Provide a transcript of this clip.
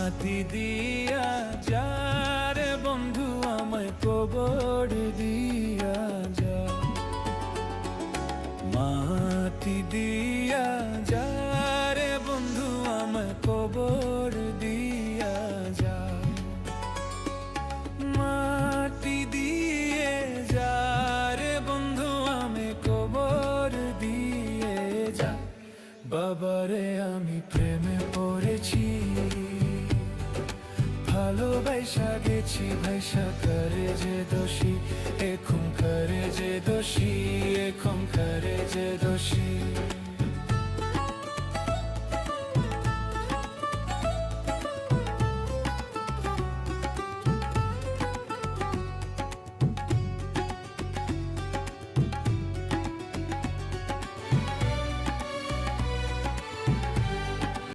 মাটি দিয়া যারে বন্ধু আমায় কবর দিয়া যা, মাটি দিয়া যারে বন্ধু আমায় কবর দিয়া যা, মাটি দিয়ে যারে বন্ধু আমি কবর দিয়ে যা। বাবারে আমি প্রেমে পড়েছি, ভালোবাসা গেছি ভাইসা করে যে দোষী, এখন করে যে দোষী, এখন করে যে দোষী।